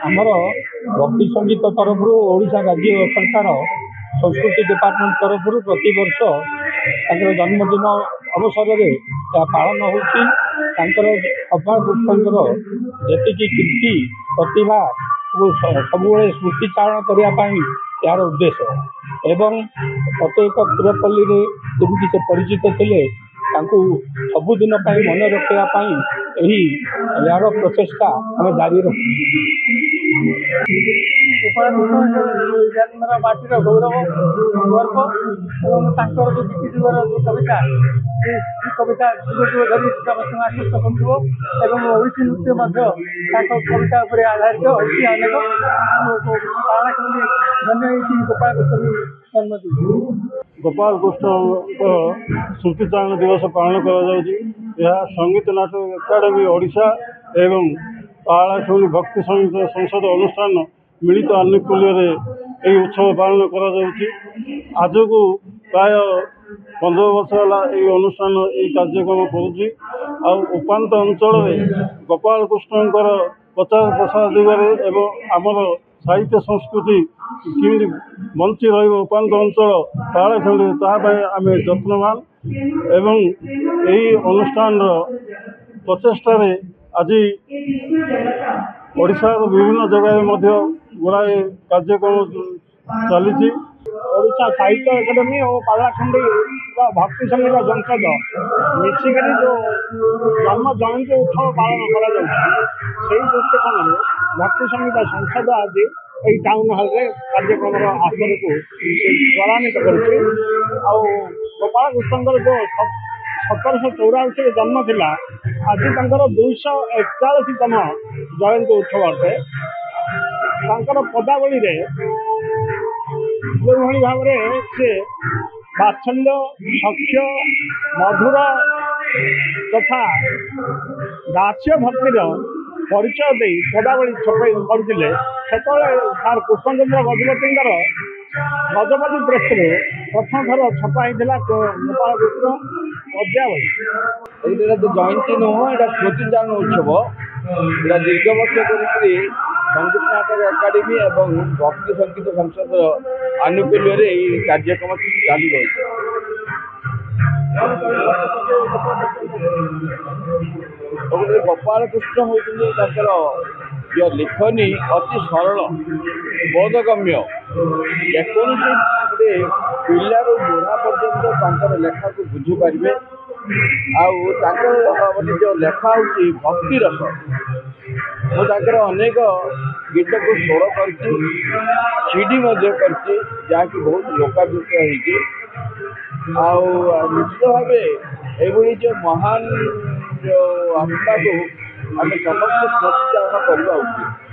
ଆମର ଭକ୍ତି ସଙ୍ଗୀତ ତରଫରୁ ଓଡ଼ିଶା ରାଜ୍ୟ ସରକାର ସଂସ୍କୃତି ଡିପାର୍ଟମେଣ୍ଟ ତରଫରୁ ପ୍ରତିବର୍ଷ ତାଙ୍କର ଜନ୍ମଦିନ ଅବସରରେ ଏହା ପାଳନ ହେଉଛି। ତାଙ୍କର ଅପାର ପୁଷ୍ପଙ୍କର ଯେତିକି କୀର୍ତ୍ତି ପ୍ରତିଭାକୁ ସବୁବେଳେ ସ୍ମୃତିଚାରଣ କରିବା ପାଇଁ ଏହାର ଉଦ୍ଦେଶ୍ୟ ଏବଂ ପ୍ରତ୍ୟେକ ପୁରପଲ୍ଲୀରେ ଯେମିତି ସେ ପରିଚିତ ଥିଲେ ତାଙ୍କୁ ସବୁଦିନ ପାଇଁ ମନେ ରଖିବା ପାଇଁ ଏହାର ପ୍ରଚେଷ୍ଟା ଆମେ ଜାରି ରଖୁଛୁ। ମାଟିର ଗୌରବ ଗର୍ବ ଏବଂ ତାଙ୍କର ଯେଉଁ ନୀତି ଯୁଗର ଯେଉଁ କବିତା ସେ କବିତା ଯୁଗ ଯୁଗ ଧରି ସମସ୍ତଙ୍କୁ ଆକୃଷ୍ଟ କରୁଥିବ ଏବଂ ଓଡ଼ିଶୀ ନୃତ୍ୟ ମଧ୍ୟ ତାଙ୍କ କବିତା ଉପରେ ଆଧାରିତ ହେଉଛି। ଅନେକ ପାଳନ ଧନ୍ୟ ହେଇଛି ଗୋପାଳ କୃଷ୍ଣଙ୍କୁ ଜନ୍ମଦିନ। ଗୋପାଳ କୃଷ୍ଣଙ୍କ ସ୍ମୃତିଚାରଣ ଦିବସ ପାଳନ କରାଯାଉଛି। ଏହା ସଙ୍ଗୀତ ନାଟକ ଏକାଡେମୀ ଓଡ଼ିଶା ଏବଂ ପାଳାଖେମୁଣ୍ଡି ଭକ୍ତି ସଙ୍ଗୀତ ସଂସଦ ଅନୁଷ୍ଠାନ ମିଳିତ ଆନୁକୂଲ୍ୟରେ ଏହି ଉତ୍ସବ ପାଳନ କରାଯାଉଛି। ଆଜକୁ ପ୍ରାୟ 15 ବର୍ଷ ହେଲା ଏହି ଅନୁଷ୍ଠାନ ଏହି କାର୍ଯ୍ୟକ୍ରମ କରୁଛି। ଆଉ ଉପାନ୍ତ ଅଞ୍ଚଳରେ ଗୋପାଳ କୃଷ୍ଣଙ୍କର ପ୍ରଚାର ପ୍ରସାର ଦିଗରେ ଏବଂ ଆମର ସାହିତ୍ୟ ସଂସ୍କୃତି କେମିତି ବଞ୍ଚି ରହିବ ଉପାନ୍ତ ଅଞ୍ଚଳ ପାଳାଖେମୁଣ୍ଡି ତାହା ପାଇଁ ଆମେ ଯତ୍ନବାନ ଏବଂ ଏହି ଅନୁଷ୍ଠାନର ପ୍ରଚେଷ୍ଟାରେ ଆଜି ଓଡ଼ିଶାର ବିଭିନ୍ନ ଜାଗାରେ ମଧ୍ୟ ଗୁଡ଼ାଏ କାର୍ଯ୍ୟକ୍ରମ ଚାଲିଛି। ଓଡ଼ିଶା ସାହିତ୍ୟ ଏକାଡେମୀ ଓ ପାଲାଖେମୁଣ୍ଡି ଭକ୍ତି ସଙ୍ଗୀତ ସଂସଦ ମିଶିକରି ଯେଉଁ ଜନ୍ମ ଜୟନ୍ତୀ ଉତ୍ସବ ପାଳନ କରାଯାଉଛି ସେହି ଦୃଷ୍ଟିକୋଣରୁ ଭକ୍ତି ସଙ୍ଗୀତ ସଂସଦ ଆଜି ଏହି ଟାଉନ୍ ହଲ୍ରେ କାର୍ଯ୍ୟକ୍ରମର ଆସରକୁ ତ୍ୱରାନ୍ୱିତ କରୁଛି। ଆଉ ଗୋପାଳ କୃଷ୍ଣଙ୍କର ଯେଉଁ 1784ରେ ଜନ୍ମ ଥିଲା ଆଜି ତାଙ୍କର 241ତମ ଜୟନ୍ତୀ ଉତ୍ସବ ଅଟେ। ତାଙ୍କର ପଦାବଳୀରେ ଯେଉଁଭଳି ଭାବରେ ସେ ବାତ୍ସଲ୍ୟ ସଖ୍ୟ ମଧୁର ତଥା ଦାସ୍ୟ ଭକ୍ତିର ପରିଚୟ ଦେଇ ପଦାବଳୀ ଛପାଇ କରୁଥିଲେ ସେତେବେଳେ ସାର୍ କୃଷ୍ଣଚନ୍ଦ୍ର ଗଜପତିଙ୍କର ଗଜପତି ପ୍ରେସରେ ପ୍ରଥମ ଥର ଛପା ହେଇଥିଲା ଗୋପାଳ କୃଷ୍ଣ ପଦ୍ୟାବଳୀ। ଏଇଟା ତ ଜୟନ୍ତୀ ନୁହଁ, ଏଇଟା ସ୍ମୃତିଚାରଣ ଉତ୍ସବ। ଏଇଟା ଦୀର୍ଘ ବର୍ଷ କରିକି ସଙ୍ଗୀତ ନାଟକ ଏକାଡେମୀ ଏବଂ ଭକ୍ତି ସଙ୍ଗୀତ ସଂସଦର ଆନୁକୂଲ୍ୟରେ ଏହି କାର୍ଯ୍ୟକ୍ରମ ଚାଲୁ ରହିଛି। ଗୋପାଳ କୃଷ୍ଣ ହେଉଛନ୍ତି ତାଙ୍କର ଯେଉଁ ଲେଖନୀ ଅତି ସରଳ ବୋଧଗମ୍ୟ। ଯେକୌଣସି ପିଲାରୁ ବୁଢ଼ା ପର୍ଯ୍ୟନ୍ତ ତାଙ୍କର ଲେଖାକୁ ବୁଝିପାରିବେ। ଆଉ ତାଙ୍କର ଯେଉଁ ଲେଖା ହେଉଛି ଭକ୍ତି ରସ। ମୁଁ ତାଙ୍କର ଅନେକ ଗୀତକୁ ସ୍ୱର କରିଛି, CD ମଧ୍ୟ କରିଛି, ଯାହାକି ବହୁତ ଲୋକାଦୃତ ହେଇଛି। ଆଉ ନିଶ୍ଚିତ ଭାବେ ଏଭଳି ଯେଉଁ ମହାନ ଯେଉଁ ଆତ୍ମାକୁ ଆମେ ସମସ୍ତେ ସ୍ମୃତିଚାରଣ କରିବା ଉଚିତ।